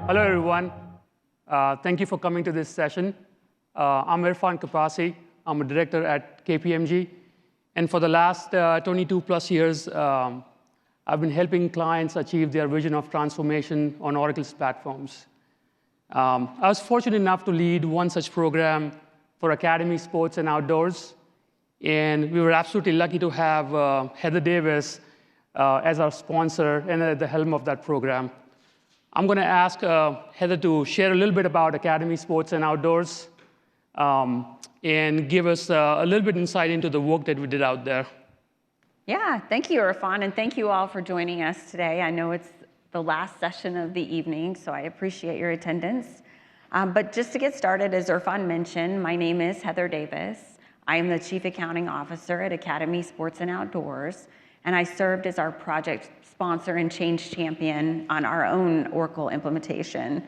Hello, everyone. Thank you for coming to this session. I'm Irfan Kapasi. I'm a director at KPMG. And for the last 22 plus years, I've been helping clients achieve their vision of transformation on Oracle's platforms. I was fortunate enough to lead one such program for Academy Sports and Outdoors. And we were absolutely lucky to have Heather Davis as our sponsor and at the helm of that program. I'm going to ask Heather to share a little bit about Academy Sports and Outdoors and give us a little bit insight into the work that we did out there. Yeah, thank you, Irfan, and thank you all for joining us today. I know it's the last session of the evening, so I appreciate your attendance. But just to get started, as Irfan mentioned, my name is Heather Davis. I am the Chief Accounting Officer at Academy Sports and Outdoors, and I served as our project sponsor and change champion on our own Oracle implementation.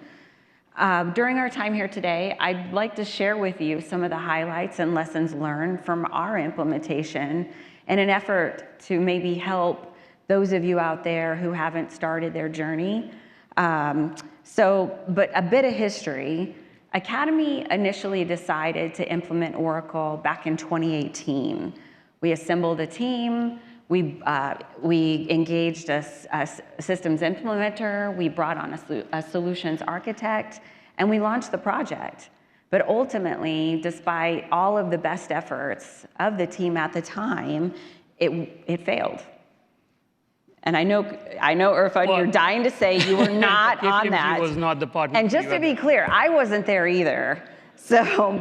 During our time here today, I'd like to share with you some of the highlights and lessons learned from our implementation in an effort to maybe help those of you out there who haven't started their journey. But a bit of history. Academy initially decided to implement Oracle back in 2018. We assembled a team. We engaged a systems implementer, we brought on a solutions architect, and we launched the project. But ultimately, despite all of the best efforts of the team at the time, it failed. And I know, Irfan, you're dying to say you were not on that. KPMG was not the partner. And just to be clear, I wasn't there either. So,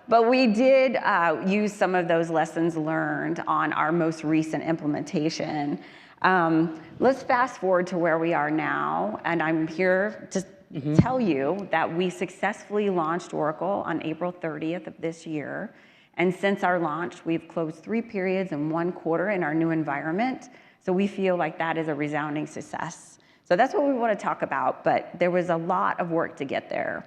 but we did use some of those lessons learned on our most recent implementation. Let's fast forward to where we are now, and I'm here to tell you that we successfully launched Oracle on April 30th of this year. And since our launch, we've closed 3 periods and 1 quarter in our new environment. So we feel like that is a resounding success. So that's what we want to talk about, but there was a lot of work to get there.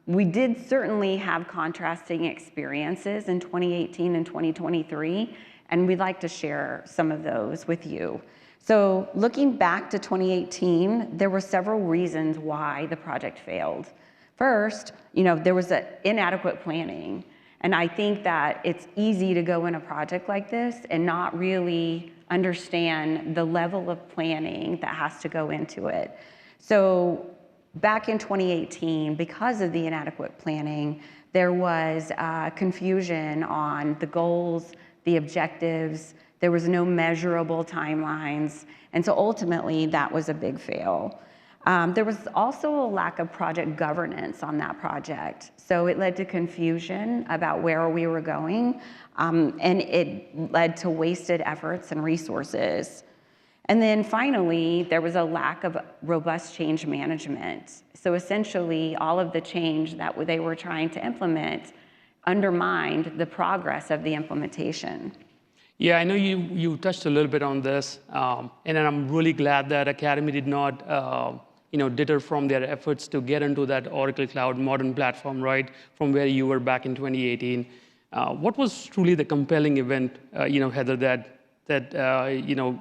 We did certainly have contrasting experiences in 2018 and 2023, and we'd like to share some of those with you. So looking back to 2018, there were several reasons why the project failed. First, there was inadequate planning. And I think that it's easy to go in a project like this and not really understand the level of planning that has to go into it. So back in 2018, because of the inadequate planning, there was confusion on the goals, the objectives. There was no measurable timelines. And so ultimately, that was a big fail. There was also a lack of project governance on that project. So it led to confusion about where we were going, and it led to wasted efforts and resources. And then finally, there was a lack of robust change management. So essentially, all of the change that they were trying to implement undermined the progress of the implementation. Yeah, I know you touched a little bit on this, and I'm really glad that Academy did not deter from their efforts to get into that Oracle Cloud modern platform, right, from where you were back in 2018. What was truly the compelling event, Heather, that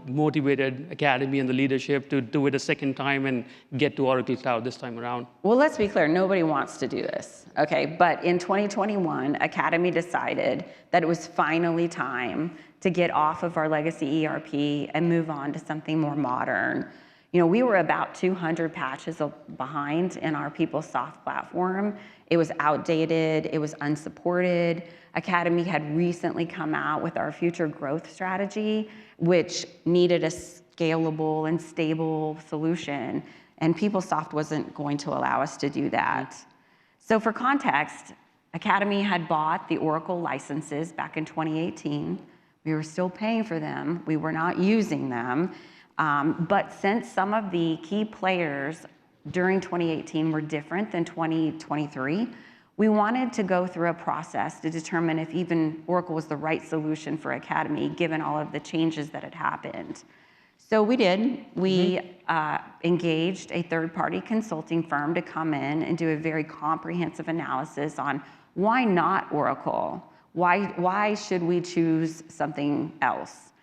motivated Academy and the leadership to do it a second time and get to Oracle Cloud this time around? Well, let's be clear, nobody wants to do this, okay? But in 2021, Academy decided that it was finally time to get off of our legacy ERP and move on to something more modern. We were about 200 patches behind in our PeopleSoft platform. It was outdated, it was unsupported. Academy had recently come out with our future growth strategy, which needed a scalable and stable solution, and PeopleSoft wasn't going to allow us to do that. So for context, Academy had bought the Oracle licenses back in 2018. We were still paying for them, we were not using them. But since some of the key players during 2018 were different than 2023, we wanted to go through a process to determine if even Oracle was the right solution for Academy, given all of the changes that had happened. So we did. We engaged a third-party consulting firm to come in and do a very comprehensive analysis on why not Oracle? Why should we choose something else?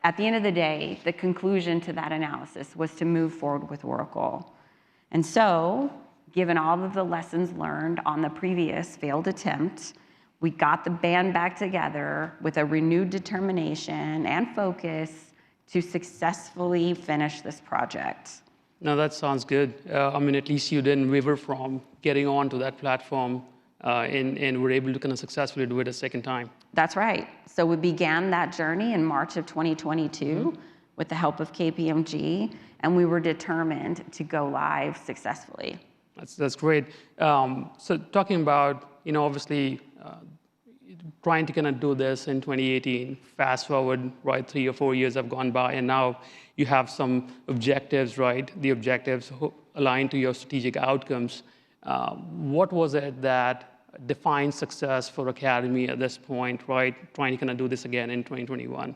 At the end of the day, the conclusion to that analysis was to move forward with Oracle. And so, given all of the lessons learned on the previous failed attempt, we got the band back together with a renewed determination and focus to successfully finish this project. No, that sounds good. I mean, at least you didn't waver from getting onto that platform and were able to kind of successfully do it a second time. That's right. So we began that journey in March of 2022 with the help of KPMG, and we were determined to go live successfully. That's great. So talking about, obviously trying to kind of do this in 2018, fast forward, right, 3 or 4 years have gone by, and now you have some objectives, right? The objectives align to your strategic outcomes. What was it that defined success for Academy at this point, right? Trying to kind of do this again in 2021.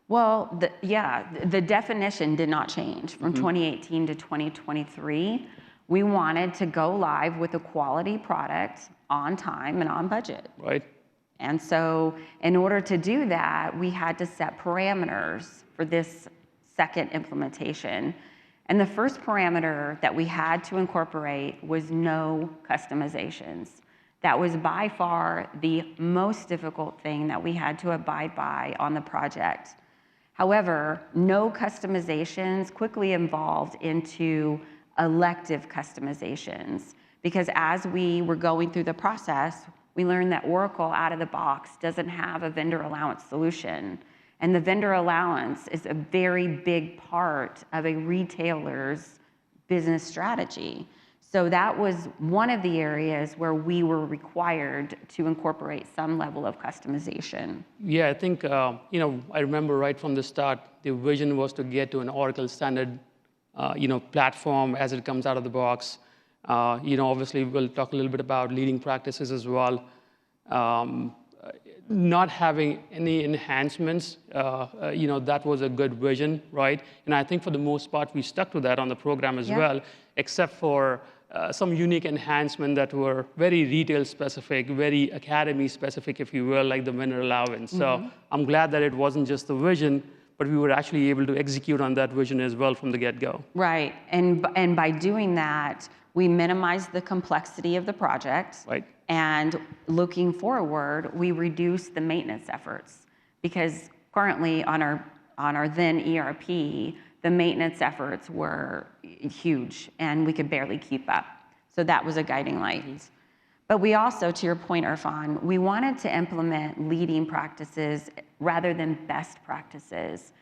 Well, the definition did not change from 2018 to 2023. We wanted to go live with a quality product on time and on budget. Right. And so in order to do that, we had to set parameters for this second implementation. And the first parameter that we had to incorporate was no customizations. That was by far the most difficult thing that we had to abide by on the project. However, no customizations quickly evolved into elective customizations, because as we were going through the process, we learned that Oracle out of the box doesn't have a vendor allowance solution. And the vendor allowance is a very big part of a retailer's business strategy. So that was one of the areas where we were required to incorporate some level of customization. Yeah, I think, I remember right from the start, the vision was to get to an Oracle standard, platform as it comes out of the box. Obviously, we'll talk a little bit about leading practices as well. Not having any enhancements, that was a good vision, right? And I think for the most part, we stuck to that on the program as well, except for some unique enhancements that were very retail specific, very academy specific, if you will, like the vendor allowance. So I'm glad that it wasn't just the vision, but we were actually able to execute on that vision as well from the get-go. Right, and by doing that, we minimized the complexity of the project. Right. And looking forward, we reduced the maintenance efforts, because currently on our then ERP, the maintenance efforts were huge and we could barely keep up. So that was a guiding light. But we also, to your point, Irfan, we wanted to implement leading practices rather than best practices.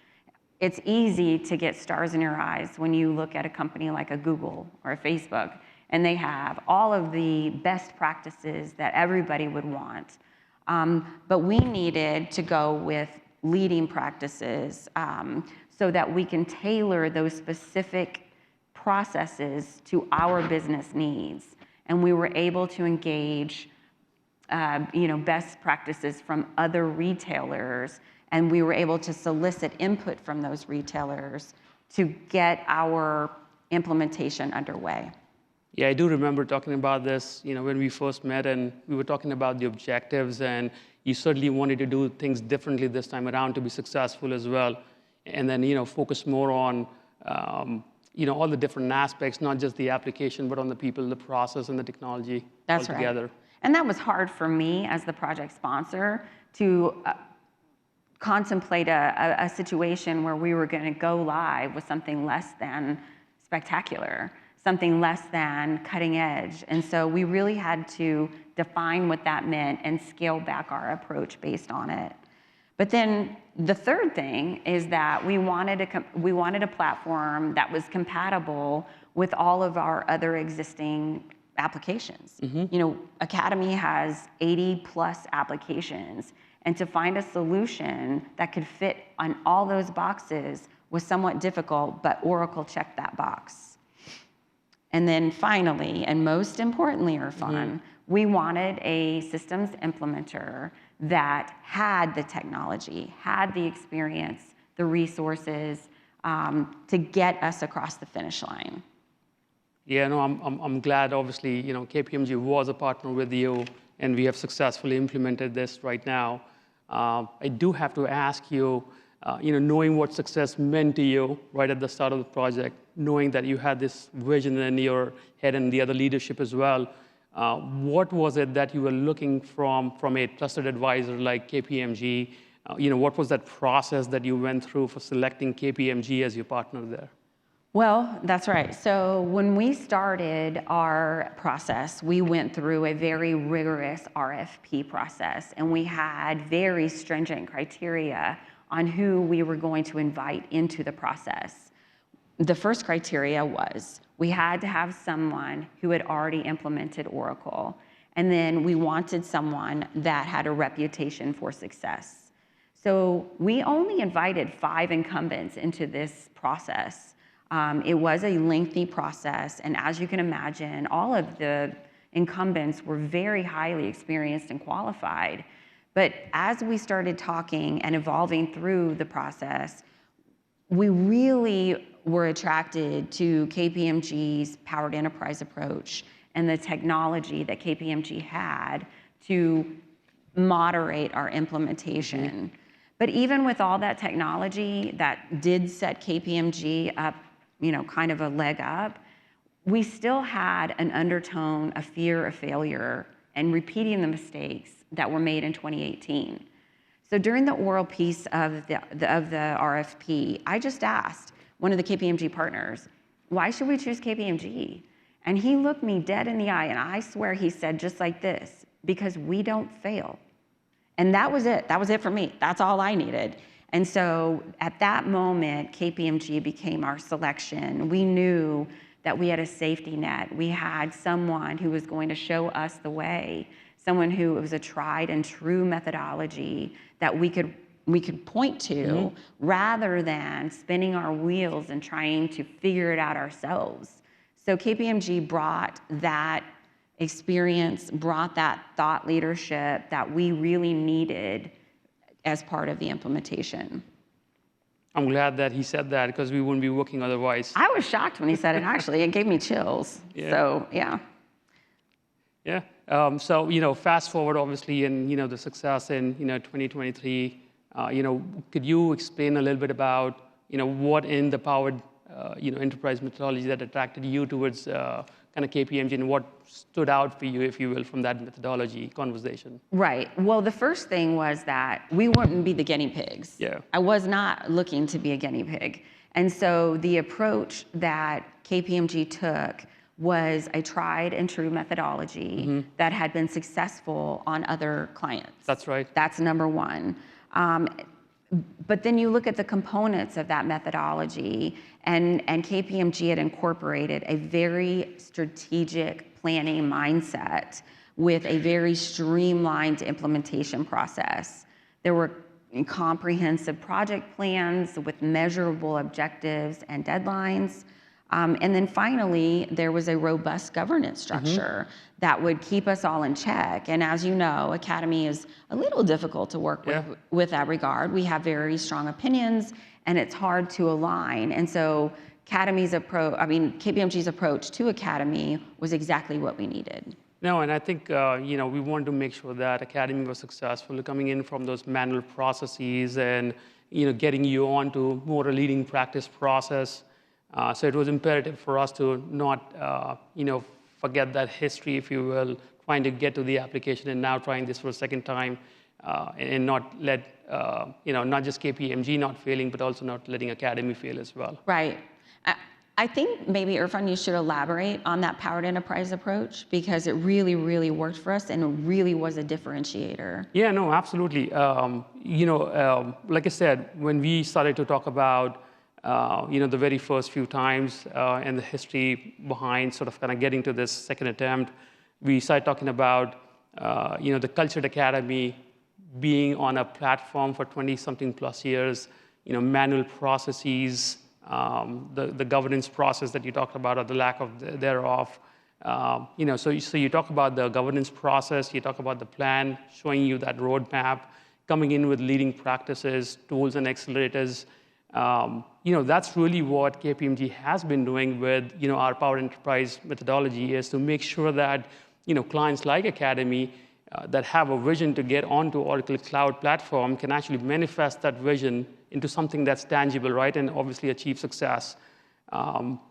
It's easy to get stars in your eyes when you look at a company like a Google or a Facebook, and they have all of the best practices that everybody would want. But we needed to go with leading practices so that we can tailor those specific processes to our business needs. And we were able to engage best practices from other retailers, and we were able to solicit input from those retailers to get our implementation underway. Yeah, I do remember talking about this, when we first met, and we were talking about the objectives, and you certainly wanted to do things differently this time around to be successful as well, and then focus more on all the different aspects, not just the application, but on the people, the process, and the technology. That's altogether. Right. And that was hard for me as the project sponsor to contemplate a situation where we were going to go live with something less than spectacular, something less than cutting edge. And so we really had to define what that meant and scale back our approach based on it. But then the third thing is that we wanted a platform that was compatible with all of our other existing applications. Academy has 80 plus applications, and to find a solution that could fit on all those boxes was somewhat difficult, but Oracle checked that box. And then finally, and most importantly, Irfan, we wanted a systems implementer that had the technology, had the experience, the resources to get us across the finish line. Yeah, no, I'm glad. Obviously, KPMG was a partner with you, and we have successfully implemented this right now. I do have to ask you, knowing what success meant to you right at the start of the project, knowing that you had this vision in your head and the other leadership as well. What was it that you were looking from a trusted advisor like KPMG? What was that process that you went through for selecting KPMG as your partner there? Well, that's right. So when we started our process, we went through a very rigorous RFP process, and we had very stringent criteria on who we were going to invite into the process. The first criteria was we had to have someone who had already implemented Oracle, and then we wanted someone that had a reputation for success. So we only invited 5 incumbents into this process. It was a lengthy process, and as you can imagine, all of the incumbents were very highly experienced and qualified. But as we started talking and evolving through the process, we really were attracted to KPMG's powered enterprise approach and the technology that KPMG had to moderate our implementation. But even with all that technology that did set KPMG up, kind of a leg up, we still had an undertone of fear of failure and repeating the mistakes that were made in 2018. So during the oral piece of the RFP, I just asked one of the KPMG partners, why should we choose KPMG? And he looked me dead in the eye, and I swear he said just like this, because we don't fail. And that was it. That was it for me. That's all I needed. And so at that moment, KPMG became our selection. We knew that we had a safety net. We had someone who was going to show us the way, someone who was a tried and true methodology that we could point to rather than spinning our wheels and trying to figure it out ourselves. So KPMG brought that experience, brought that thought leadership that we really needed as part of the implementation. I'm glad that he said that because we wouldn't be working otherwise. I was shocked when he said it, actually. It gave me chills. Yeah. So, yeah. Yeah. So, fast forward, obviously, and, the success in, 2023, could you explain a little bit about, what in the powered, enterprise methodology that attracted you towards kind of KPMG and what stood out for you, if you will, from that methodology conversation? Right. Well, the first thing was that we wouldn't be the guinea pigs. Yeah. I was not looking to be a guinea pig. And so the approach that KPMG took was a tried and true methodology that had been successful on other clients. That's right. That's number one. But then you look at the components of that methodology, and KPMG had incorporated a very strategic planning mindset with a very streamlined implementation process. There were comprehensive project plans with measurable objectives and deadlines. And then finally, there was a robust governance structure that would keep us all in check. And as you know, Academy is a little difficult to work with that regard. We have very strong opinions, and it's hard to align. And so KPMG's approach to Academy was exactly what we needed. No, and I think, we wanted to make sure that Academy was successful, coming in from those manual processes and, getting you onto more a leading practice process. So it was imperative for us to not, forget that history, if you will, trying to get to the application and now trying this for a second time and not let, not just KPMG not failing, but also not letting Academy fail as well. Right. I think maybe, Irfan, you should elaborate on that powered enterprise approach because it really, really worked for us and it really was a differentiator. Yeah, no, absolutely. Like I said, when we started to talk about the very first few times and the history behind sort of kind of getting to this second attempt, we started talking about, the Cultured Academy being on a platform for 20-something plus years, manual processes, the governance process that you talked about or the lack of thereof. So you talk about the governance process, you talk about the plan, showing you that roadmap, coming in with leading practices, tools and accelerators. That's really what KPMG has been doing with, our Power Enterprise methodology is to make sure that, clients like Academy that have a vision to get onto Oracle Cloud Platform can actually manifest that vision into something that's tangible, right, and obviously achieve success.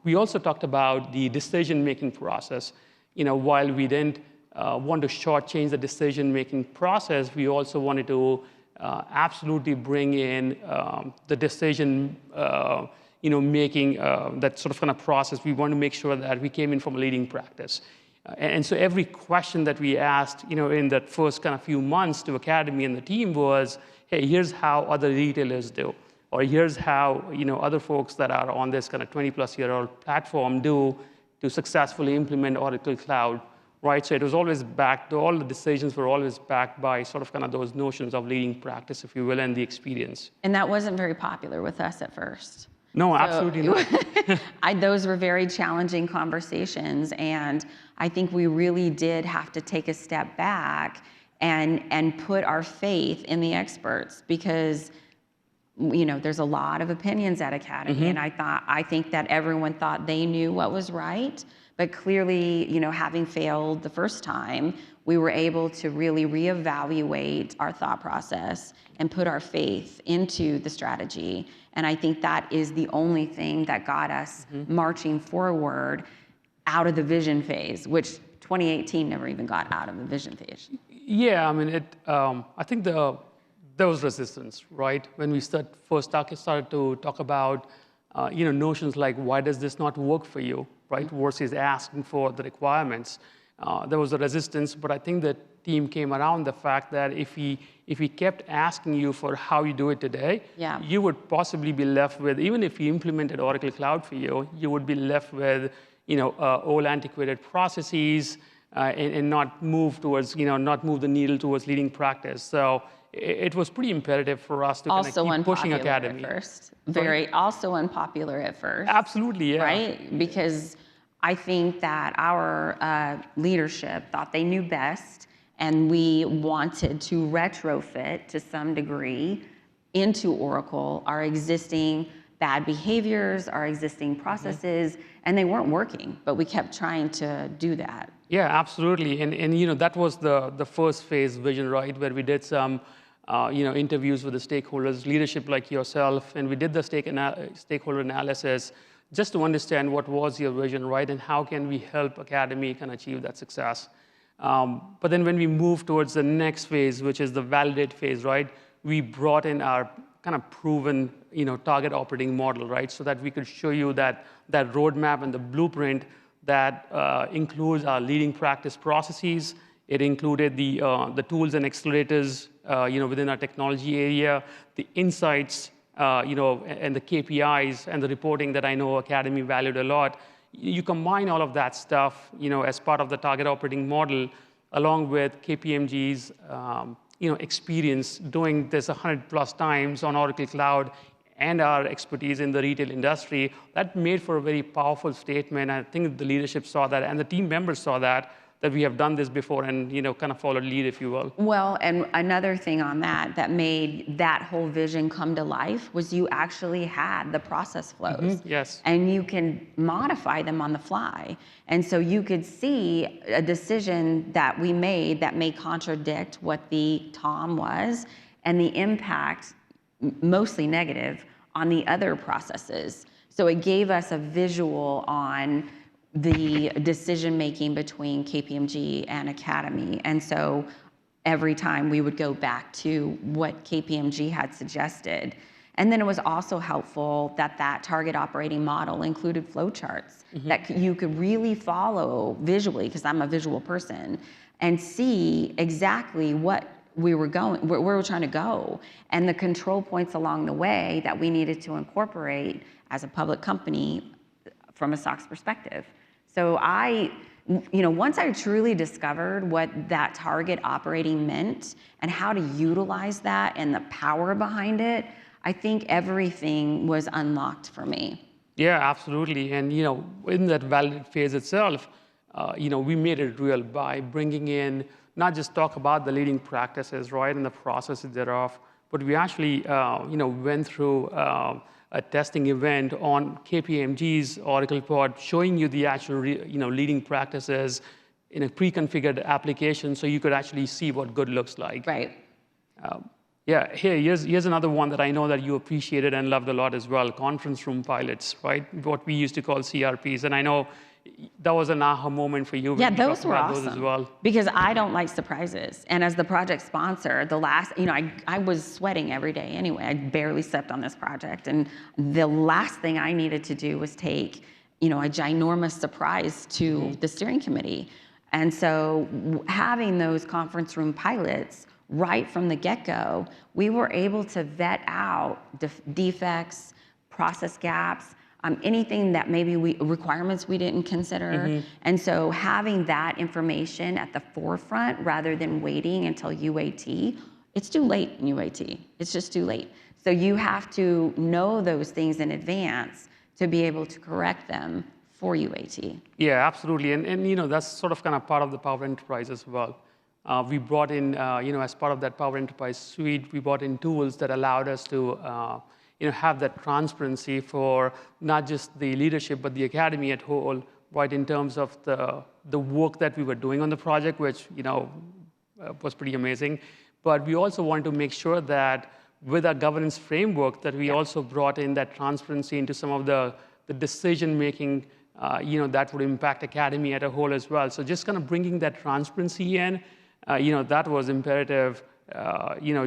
We also talked about the decision-making process. While we didn't want to shortchange the decision-making process, we also wanted to absolutely bring in the decision making, that sort of kind of process. We want to make sure that we came in from a leading practice. And so every question that we asked in that first kind of few months to Academy and the team was, hey, here's how other retailers do. Or here's how other folks that are on this kind of 20-plus-year-old platform do to successfully implement Oracle Cloud, right? So it was always backed, all the decisions were always backed by sort of kind of those notions of leading practice, if you will, and the experience. And that wasn't very popular with us at first. No, absolutely not. Those were very challenging conversations, and I think we really did have to take a step back and put our faith in the experts, because there's a lot of opinions at Academy, and I think that everyone thought they knew what was right, but clearly, having failed the first time, we were able to really reevaluate our thought process and put our faith into the strategy. And I think that is the only thing that got us marching forward out of the vision phase, which 2018 never even got out of the vision phase. Yeah, I mean, I think there was resistance, right? When we first started to talk about, notions like, why does this not work for you, right? Versus asking for the requirements. There was a resistance, but I think the team came around the fact that if we kept asking you for how you do it today, you would possibly be left with, even if we implemented Oracle Cloud for you, you would be left with, old antiquated processes and not move towards, not move the needle towards leading practice. So it was pretty imperative for us to kind of keep pushing Academy. Also unpopular at first. Absolutely, yeah. Right? Because I think that our leadership thought they knew best, and we wanted to retrofit to some degree into Oracle our existing bad behaviors, our existing processes, and they weren't working, but we kept trying to do that. Yeah, absolutely. And that was the first phase vision, right, where we did some interviews with the stakeholders, leadership like yourself, and we did the stakeholder analysis just to understand what was your vision, right, and how can we help Academy kind of achieve that success. But then when we moved towards the next phase, which is the validate phase, right, we brought in our kind of proven, target operating model, right, so that we could show you that roadmap and the blueprint that includes our leading practice processes. It included the tools and accelerators, within our technology area, the insights, and the KPIs and the reporting that I know Academy valued a lot. You combine all of that stuff, as part of the target operating model, along with KPMG's, experience doing this 100+ times on Oracle Cloud and our expertise in the retail industry. That made for a very powerful statement. I think the leadership saw that, and the team members saw that we have done this before and, kind of followed lead, if you will. Well, and another thing on that made that whole vision come to life was you actually had the process flows. Yes. And you can modify them on the fly. And so you could see a decision that we made that may contradict what the TOM was, and the impact, mostly negative, on the other processes. So it gave us a visual on the decision-making between KPMG and Academy. And so every time we would go back to what KPMG had suggested. And then it was also helpful that target operating model included flowcharts that you could really follow visually, because I'm a visual person, and see exactly what we were going, where we were trying to go, and the control points along the way that we needed to incorporate as a public company from a SOX perspective. So once I truly discovered what that target operating meant and how to utilize that and the power behind it, I think everything was unlocked for me. Yeah, absolutely. And in that validate phase itself, we made it real by bringing in, not just talk about the leading practices, right, and the processes thereof, but we actually, went through a testing event on KPMG's Oracle Pod, showing you the actual, leading practices in a pre-configured application, so you could actually see what good looks like. Right. Yeah, here's another one that I know that you appreciated and loved a lot as well, conference room pilots, right? What we used to call CRPs. And I know that was an aha moment for you. Yeah, when we those talked were about awesome. those as well. Because I don't like surprises. And as the project sponsor, I was sweating every day anyway. I barely slept on this project. And the last thing I needed to do was take, a ginormous surprise to the steering committee. And so having those conference room pilots right from the get-go, we were able to vet out defects, process gaps, anything that maybe requirements we didn't consider. And so having that information at the forefront rather than waiting until UAT, it's too late in UAT. It's just too late. So you have to know those things in advance to be able to correct them for UAT. Yeah, absolutely. And that's sort of kind of part of the Power Enterprise as well. We brought in, as part of that Power Enterprise suite, we brought in tools that allowed us to have that transparency for not just the leadership, but the academy at whole, right, in terms of the work that we were doing on the project, which, was pretty amazing. But we also wanted to make sure that with our governance framework, that we also brought in that transparency into some of the decision-making, that would impact academy at a whole as well. So just kind of bringing that transparency in, that was imperative,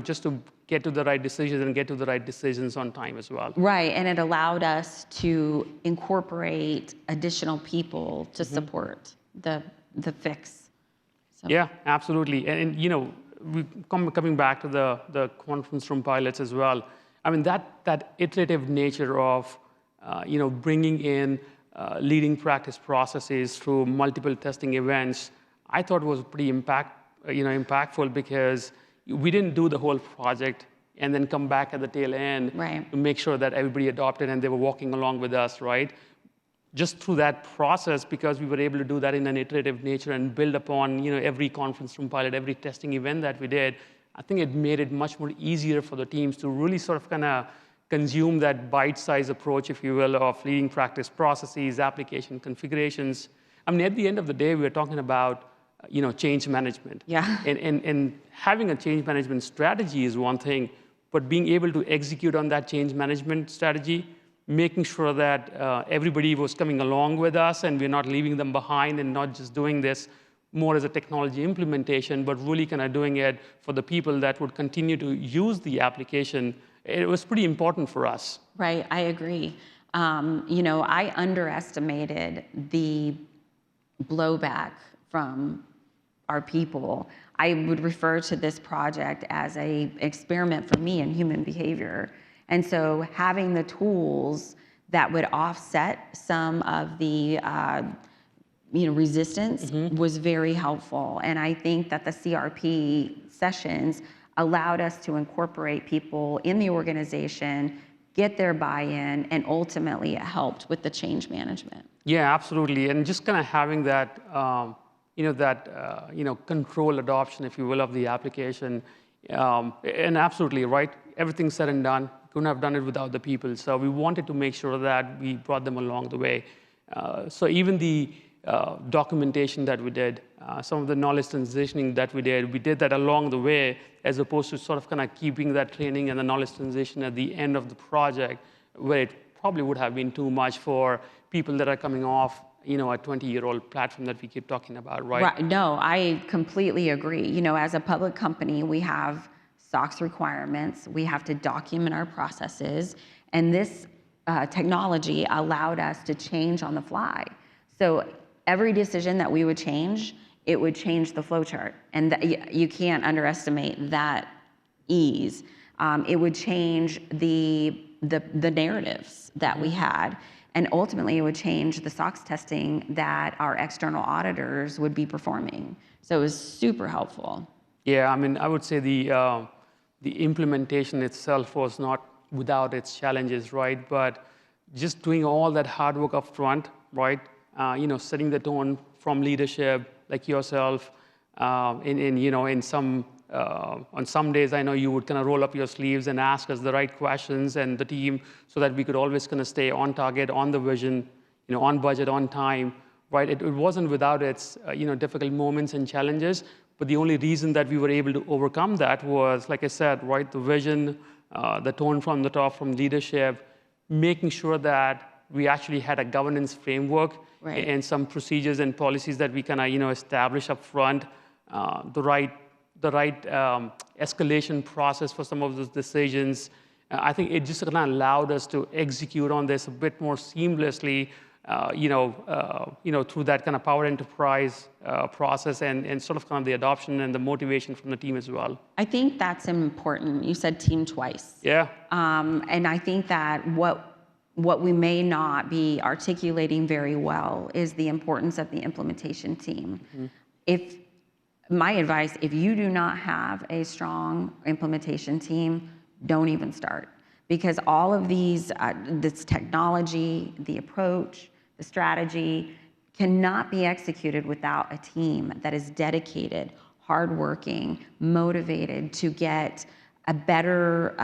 just to get to the right decisions and get to the right decisions on time as well. Right, and it allowed us to incorporate additional people to support the fix. So. Yeah, absolutely. And coming back to the conference room pilots as well, I mean, that iterative nature of, bringing in leading practice processes through multiple testing events, I thought was pretty impactful because we didn't do the whole project and then come back at the tail end to make sure that everybody adopted and they were walking along with us, right? Just through that process, because we were able to do that in an iterative nature and build upon, every conference room pilot, every testing event that we did, I think it made it much more easier for the teams to really sort of kind of consume that bite-sized approach, if you will, of leading practice processes, application configurations. I mean, at the end of the day, we were talking about change management. Yeah. And having a change management strategy is one thing, but being able to execute on that change management strategy, making sure that everybody was coming along with us and we're not leaving them behind and not just doing this more as a technology implementation, but really kind of doing it for the people that would continue to use the application. It was pretty important for us. Right, I agree. I underestimated the blowback from our people. I would refer to this project as an experiment for me in human behavior. And so having the tools that would offset some of the resistance was very helpful. And I think that the CRP sessions allowed us to incorporate people in the organization, get their buy-in, and ultimately it helped with the change management. Yeah, absolutely. And just kind of having that, control adoption, if you will, of the application. And absolutely, right, everything said and done, couldn't have done it without the people. So we wanted to make sure that we brought them along the way. So even the documentation that we did, some of the knowledge transitioning that we did that along the way, as opposed to sort of kind of keeping that training and the knowledge transition at the end of the project, where it probably would have been too much for people that are coming off, a 20-year-old platform that we keep talking about, right? Right. No, I completely agree. As a public company, we have SOX requirements. We have to document our processes. And this technology allowed us to change on the fly. So every decision that we would change, it would change the flowchart. And you can't underestimate that ease. It would change the narratives that we had. And ultimately, it would change the SOX testing that our external auditors would be performing. So it was super helpful. Yeah, I mean, I would say the implementation itself was not without its challenges, right? But just doing all that hard work up front, right? Setting the tone from leadership, like yourself, on some days, I know you would kind of roll up your sleeves and ask us the right questions and the team so that we could always kind of stay on target, on the vision, on budget, on time, right? It wasn't without its, difficult moments and challenges, But the only reason that we were able to overcome that was, like I said, right, the vision, the tone from the top, from leadership, making sure that we actually had a governance framework Right. and some procedures and policies that we kind of establish up front, the right escalation process for some of those decisions. I think it just kind of allowed us to execute on this a bit more seamlessly, through that kind of power enterprise process and sort of kind of the adoption and the motivation from the team as well. I think that's important. You said team twice. Yeah. And I think that what we may not be articulating very well is the importance of the implementation team. Mm-hmm. My advice, if you do not have a strong implementation team, don't even start. Because all of these, this technology, the approach, the strategy, cannot be executed without a team that is dedicated, hardworking, motivated to get a better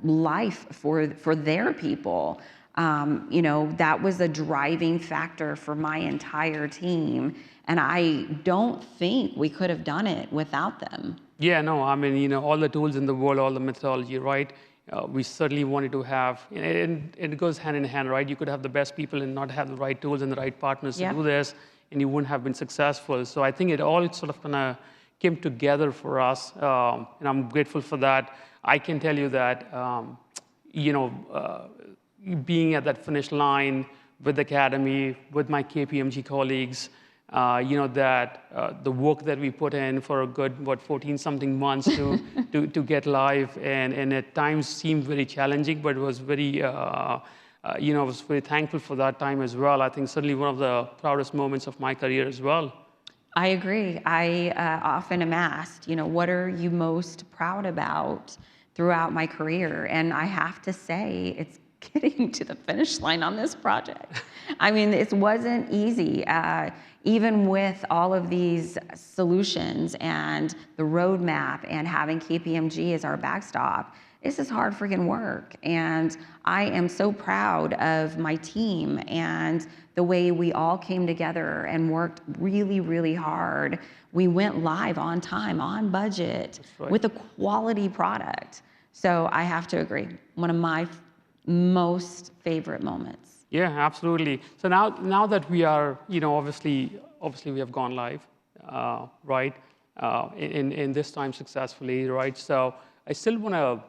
life for their people. That was a driving factor for my entire team. And I don't think we could have done it without them. Yeah, no, I mean, all the tools in the world, all the methodology, right? We certainly wanted to have, and it goes hand in hand, right? You could have the best people and not have the right tools and the right partners to do this, and you wouldn't have been successful. So I think it all sort of kind of came together for us, and I'm grateful for that. I can tell you that, being at that finish line with the Academy, with my KPMG colleagues, that the work that we put in for a good, 14-something months to get live, and at times seemed very challenging, but it was very, I was very thankful for that time as well. I think certainly one of the proudest moments of my career as well. I agree. I often am asked, what are you most proud about throughout my career? And I have to say, it's getting to the finish line on this project. I mean, it wasn't easy. Even with all of these solutions and the roadmap and having KPMG as our backstop, this is hard freaking work. And I am so proud of my team and the way we all came together and worked really, really hard. We went live on time, on budget, with a quality product. So I have to agree, one of my most favorite moments. Yeah, absolutely. So now that we are, obviously we have gone live, right? In this time successfully, right? So I still want to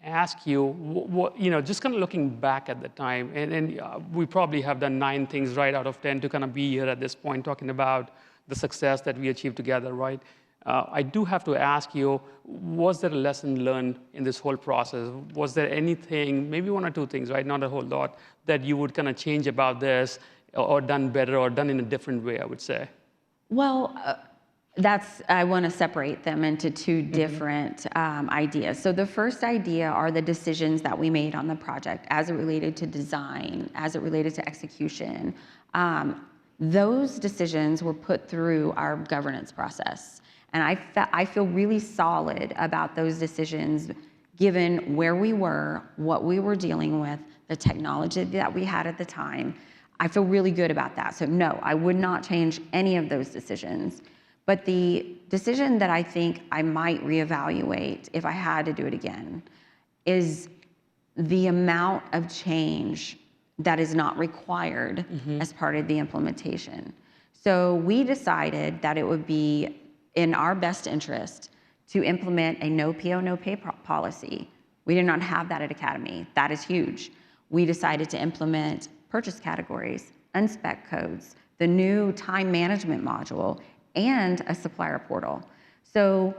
ask you, just kind of looking back at the time, and we probably have done 9 things right out of 10 to kind of be here at this point talking about the success that we achieved together, right? I do have to ask you, was there a lesson learned in this whole process? Was there anything, maybe 1 or 2 things, right, not a whole lot, that you would kind of change about this or done better or done in a different way, I would say? Well, I want to separate them into 2 different ideas. So the first idea are the decisions that we made on the project as it related to design, as it related to execution. Those decisions were put through our governance process. And I feel really solid about those decisions, given where we were, what we were dealing with, the technology that we had at the time. I feel really good about that. So no, I would not change any of those decisions. But the decision that I think I might reevaluate if I had to do it again is the amount of change that is not required as part of the implementation. So we decided that it would be in our best interest to implement a no PO, no pay policy. We did not have that at Academy. That is huge. We decided to implement purchase categories, unspec codes, the new time management module, and a supplier portal. So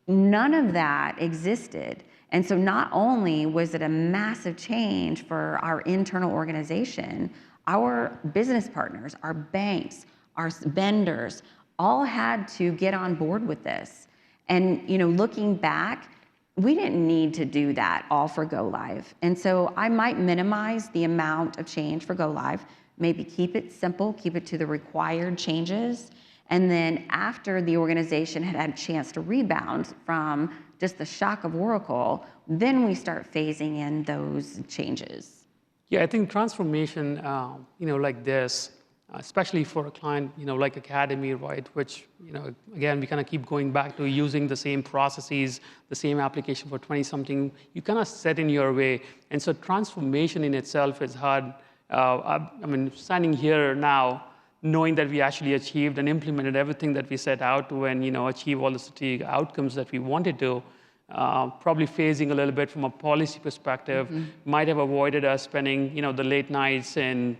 none of that existed. And so not only was it a massive change for our internal organization, our business partners, our banks, our vendors, all had to get on board with this. And looking back, we didn't need to do that all for go live. And so I might minimize the amount of change for go live, maybe keep it simple, keep it to the required changes. And then after the organization had a chance to rebound from just the shock of Oracle, then we start phasing in those changes. Yeah, I think transformation, like this, especially for a client, like Academy, right? Which, again, we kind of keep going back to using the same processes, the same application for 20-something. You kind of set in your way. And so transformation in itself is hard. I mean, standing here now, knowing that we actually achieved and implemented everything that we set out to and, achieve all the strategic outcomes that we wanted to, probably phasing a little bit from a policy perspective, might have avoided us spending, the late nights and,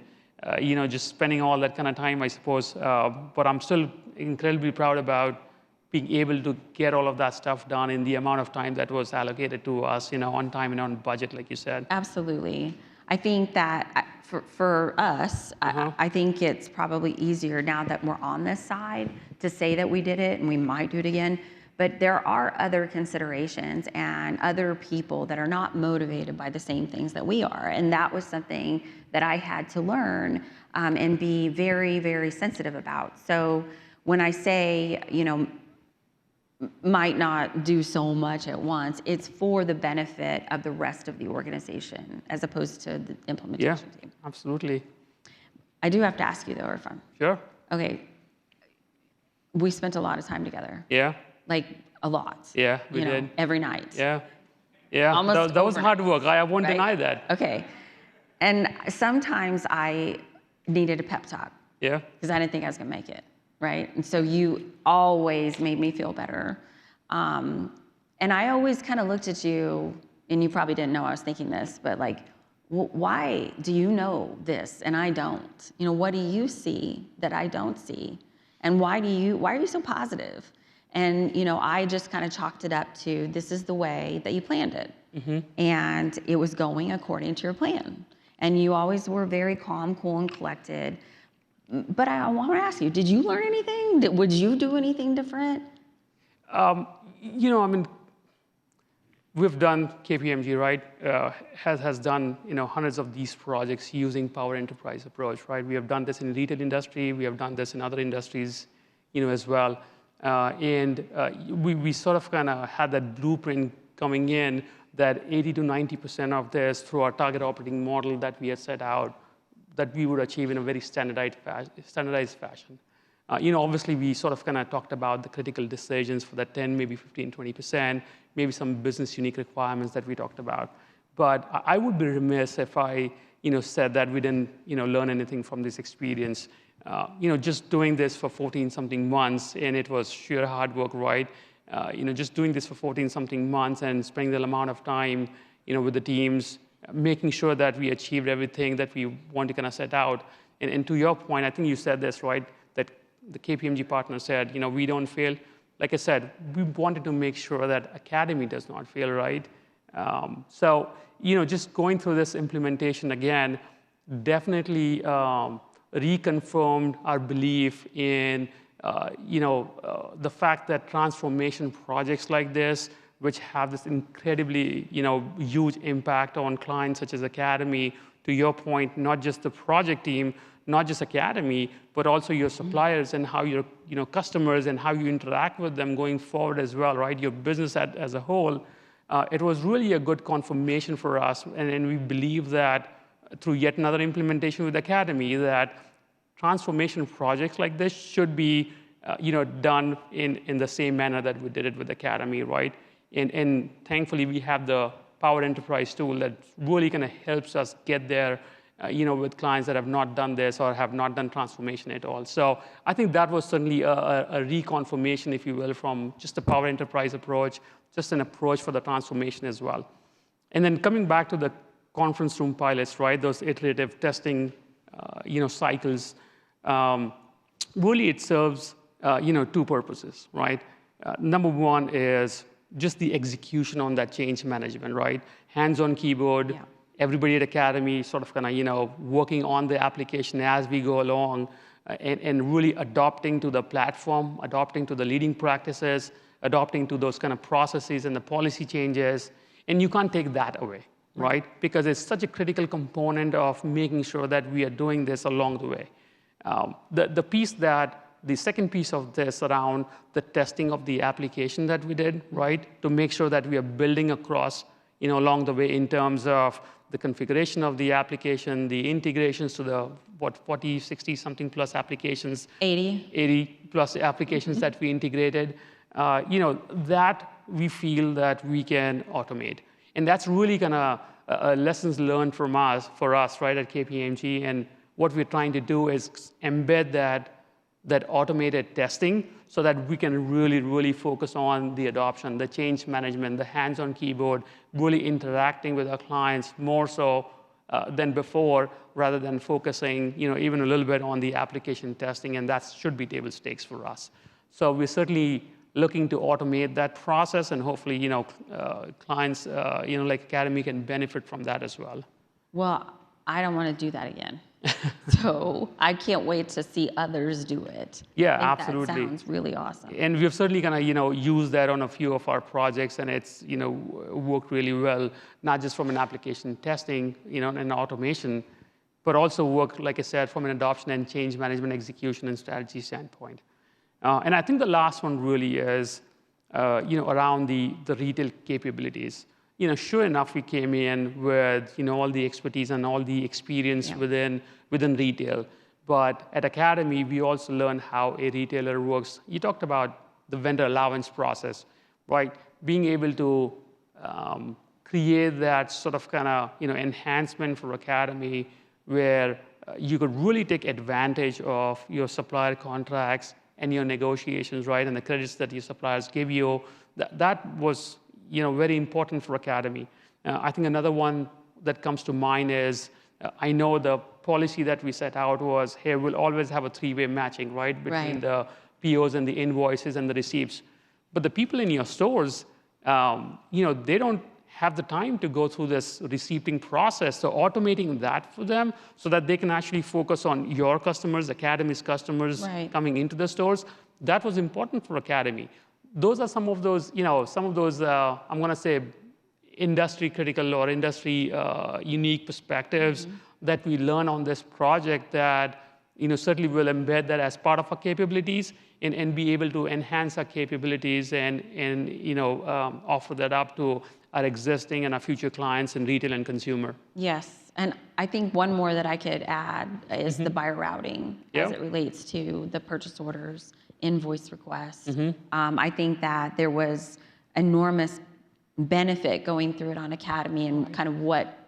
just spending all that kind of time, I suppose. But I'm still incredibly proud about being able to get all of that stuff done in the amount of time that was allocated to us, on time and on budget, like you said. Absolutely. I think that for us, I think it's probably easier now that we're on this side to say that we did it and we might do it again. But there are other considerations and other people that are not motivated by the same things that we are. And that was something that I had to learn and be very, very sensitive about. So when I say, might not do so much at once, it's for the benefit of the rest of the organization as opposed to the implementation team. Absolutely. I do have to ask you though, Irfan. Sure. Okay. We spent a lot of time together. Yeah. Like a lot. Yeah, we did. Every night. Yeah. Yeah. Almost that was hard work. I won't deny that. Okay. And sometimes I needed a pep talk. Yeah. Because I didn't think I was going to make it. Right. And so you always made me feel better. And I always kind of looked at you, and you probably didn't know I was thinking this, but like, why do you know this and I don't? What do you see that I don't see? And why are you so positive? And, I just kind of chalked it up to, this is the way that you planned it. And it was going according to your plan. And you always were very calm, cool, and collected. But I want to ask you, did you learn anything? Would you do anything different? I mean, we've done, KPMG, right, has done, hundreds of these projects using Power Enterprise approach, right? We have done this in the retail industry. We have done this in other industries, as well. We sort of kind of had that blueprint coming in that 80 to 90% of this through our target operating model that we had set out, that we would achieve in a very standardized fashion. Obviously, we sort of kind of talked about the critical decisions for that 10, maybe 15, 20%, maybe some business unique requirements that we talked about. But I would be remiss if I, said that we didn't, learn anything from this experience. Just doing this for 14-something months, and it was sheer hard work, right? Just doing this for 14-something months and spending the amount of time, with the teams, making sure that we achieved everything that we want to kind of set out. And to your point, I think you said this, right, that the KPMG partner said, we don't fail. Like I said, we wanted to make sure that Academy does not fail, right? So, just going through this implementation again, definitely reconfirmed our belief in, the fact that transformation projects like this, which have this incredibly, huge impact on clients such as Academy, to your point, not just the project team, not just Academy, but also your suppliers and how your, customers and how you interact with them going forward as well, right? Your business as a whole. It was really a good confirmation for us, and we believe that through yet another implementation with Academy, that transformation projects like this should be, done in the same manner that we did it with Academy, right? And thankfully, we have the Power Enterprise tool that really kind of helps us get there, with clients that have not done this or have not done transformation at all. So I think that was certainly a reconfirmation, if you will, from just the Power Enterprise approach, just an approach for the transformation as well. And then coming back to the conference room pilots, right, those iterative testing, cycles, really it serves, two purposes, right? Number one is just the execution on that change management, right? Hands-on keyboard, everybody at Academy sort of kind of, working on the application as we go along and really adopting to the platform, adopting to the leading practices, adopting to those kind of processes and the policy changes. And you can't take that away, right? Because it's such a critical component of making sure that we are doing this along the way. The second piece of this around the testing of the application that we did, right? To make sure that we are building across, along the way in terms of the configuration of the application, the integrations to the, 40, 60 something plus applications. 80 plus applications that we integrated. That we feel that we can automate. And that's really kind of lessons learned for us, right, at KPMG. And what we're trying to do is embed that automated testing so that we can really, really focus on the adoption, the change management, the hands-on keyboard, really interacting with our clients more so than before, rather than focusing, even a little bit on the application testing, and that should be table stakes for us. So we're certainly looking to automate that process, and hopefully, clients, like Academy can benefit from that as well. Well, I don't want to do that again. So I can't wait to see others do it. Yeah, I think absolutely. That sounds really awesome. And we've certainly kind of, used that on a few of our projects, and it's, worked really well, not just from an application testing, and automation, but also worked, like I said, from an adoption and change management execution and strategy standpoint. And I think the last one really is, around the retail capabilities. Sure enough, we came in with, all the expertise and all the experience within retail. But at Academy, we also learned how a retailer works. You talked about the vendor allowance process, right? Being able to create that sort of kind of, enhancement for Academy where you could really take advantage of your supplier contracts and your negotiations, right? And the credits that your suppliers give you. That was, very important for Academy. I think another one that comes to mind is, I know the policy that we set out was, hey, we'll always have a three-way matching, right? Between the POs and the invoices and the receipts. But the people in your stores, they don't have the time to go through this receipting process. So automating that for them so that they can actually focus on your customers, Academy's customers coming into the stores, that was important for Academy. Those are some of those, I'm going to say, industry critical or industry unique perspectives that we learn on this project that, certainly will embed that as part of our capabilities and be able to enhance our capabilities and offer that up to our existing and our future clients in retail and consumer. Yes, and I think one more that I could add is the buyer routing as it relates to the purchase orders, invoice requests. I think that there was enormous benefit going through it on Academy and kind of what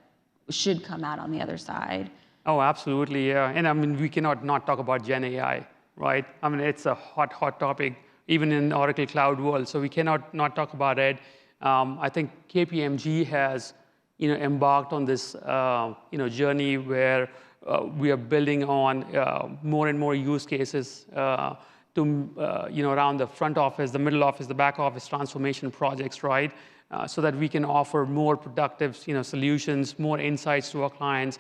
should come out on the other side. Oh, absolutely, yeah. And I mean, we cannot not talk about Gen AI, right? I mean, it's a hot topic, even in Oracle CloudWorld, so we cannot not talk about it. I think KPMG has, embarked on this, journey where we are building on more and more use cases around the front office, the middle office, the back office transformation projects, right? So that we can offer more productive, solutions, more insights to our clients,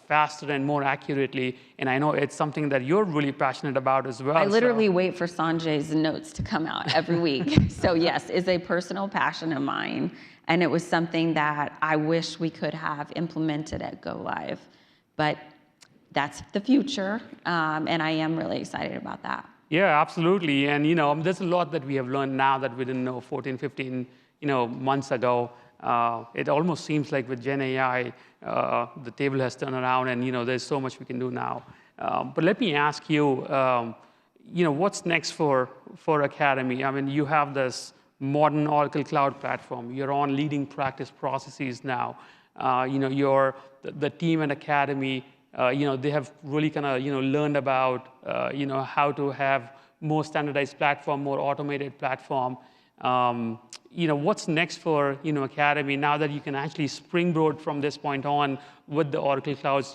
faster and more accurately. And I know it's something that you're really passionate about as well. I literally wait for Sanjay's notes to come out every week. So yes, it's a personal passion of mine. And it was something that I wish we could have implemented at Go Live. But that's the future. And I am really excited about that. Yeah, absolutely. And there's a lot that we have learned now that we didn't know 14, 15 months ago. It almost seems like with Gen AI, the table has turned around and there's so much we can do now. But let me ask you, what's next for Academy? I mean, you have this modern Oracle Cloud platform. You're on leading practice processes now. The team at Academy, they have really kind of learned about how to have more standardized platform, more automated platform. What's next for Academy now that you can actually springboard from this point on with the Oracle Cloud's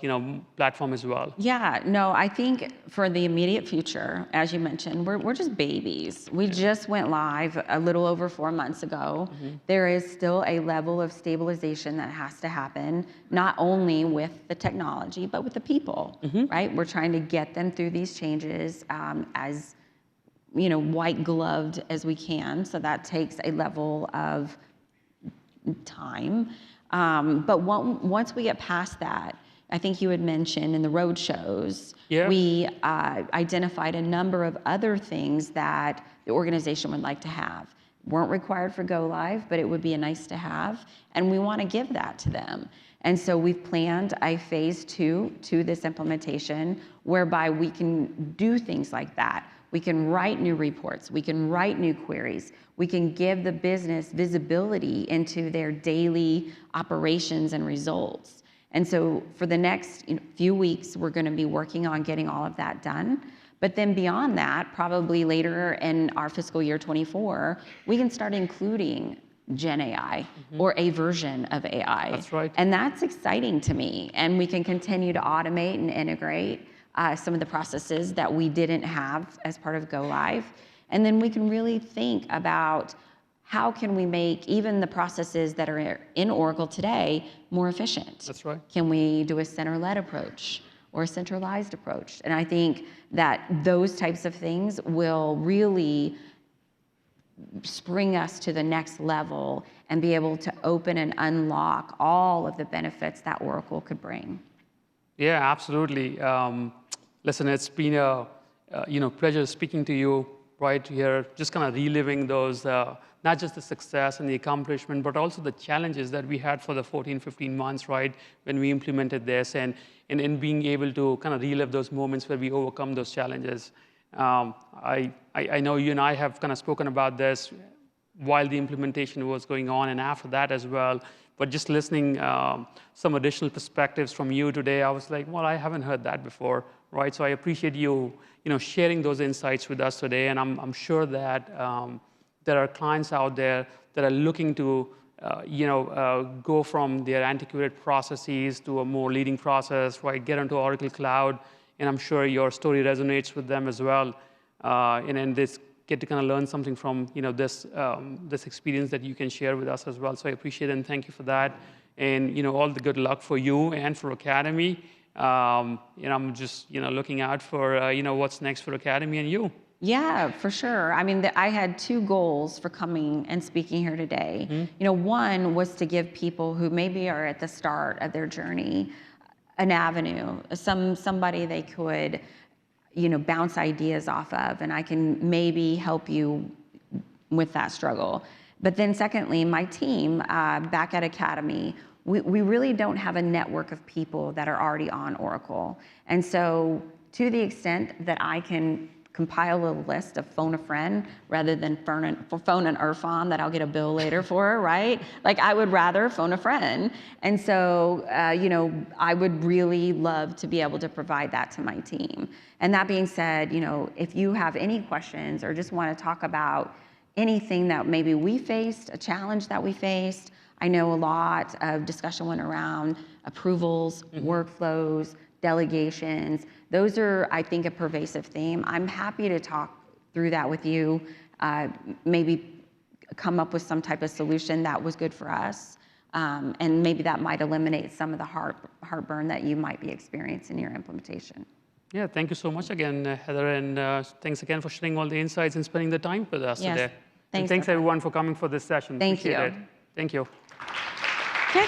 platform as well? Yeah, no, I think for the immediate future, as you mentioned, we're just babies. We just went live a little over 4 months ago. There is still a level of stabilization that has to happen, not only with the technology, but with the people, right? We're trying to get them through these changes as white gloved as we can. So that takes a level of time. But once we get past that, I think you had mentioned in the road shows, we identified a number of other things that the organization would like to have. Weren't required for Go Live, but it would be a nice to have. And we want to give that to them. And so we've planned a phase 2 to this implementation whereby we can do things like that. We can write new reports, we can write new queries, we can give the business visibility into their daily operations and results. And so for the next few weeks, we're going to be working on getting all of that done. But then beyond that, probably later in our fiscal year 24, we can start including Gen AI or a version of AI. That's right. And that's exciting to me. And we can continue to automate and integrate some of the processes that we didn't have as part of Go Live. And then we can really think about how can we make even the processes that are in Oracle today more efficient. That's right. Can we do a center-led approach or a centralized approach? And I think that those types of things will really spring us to the next level and be able to open and unlock all of the benefits that Oracle could bring. Yeah, absolutely. Listen, it's been a pleasure speaking to you right here, just kind of reliving those, not just the success and the accomplishment, but also the challenges that we had for the 14, 15 months, right, when we implemented this, and being able to kind of relive those moments where we overcome those challenges. I know you and I have kind of spoken about this while the implementation was going on and after that as well. But just listening some additional perspectives from you today, I was like, well, I haven't heard that before, right? So I appreciate you, sharing those insights with us today. And I'm sure that there are clients out there that are looking to, go from their antiquated processes to a more leading process, right? Get into Oracle Cloud. And I'm sure your story resonates with them as well. And this get to kind of learn something from this experience that you can share with us as well. So I appreciate it and thank you for that. And all the good luck for you and for Academy. I'm just looking out for what's next for Academy and you. Yeah, for sure. I mean, I had 2 goals for coming and speaking here today. One was to give people who maybe are at the start of their journey an avenue, somebody they could bounce ideas off of, and I can maybe help you with that struggle. But then secondly, my team back at Academy, we really don't have a network of people that are already on Oracle. And so to the extent that I can compile a list of phone a friend rather than phone an Irfan that I'll get a bill later for, right? Like I would rather phone a friend. And so, I would really love to be able to provide that to my team. And that being said, if you have any questions or just want to talk about anything that maybe we faced, a challenge that we faced, I know a lot of discussion went around approvals, workflows, delegations. Those are, I think, a pervasive theme. I'm happy to talk through that with you, maybe come up with some type of solution that was good for us, and maybe that might eliminate some of the heartburn that you might be experiencing in your implementation. Yeah, thank you so much again, Heather, and thanks again for sharing all the insights and spending the time with us today. Thanks, and thanks everyone for coming for this session. Thank you. Appreciate it. Thank you. Okay.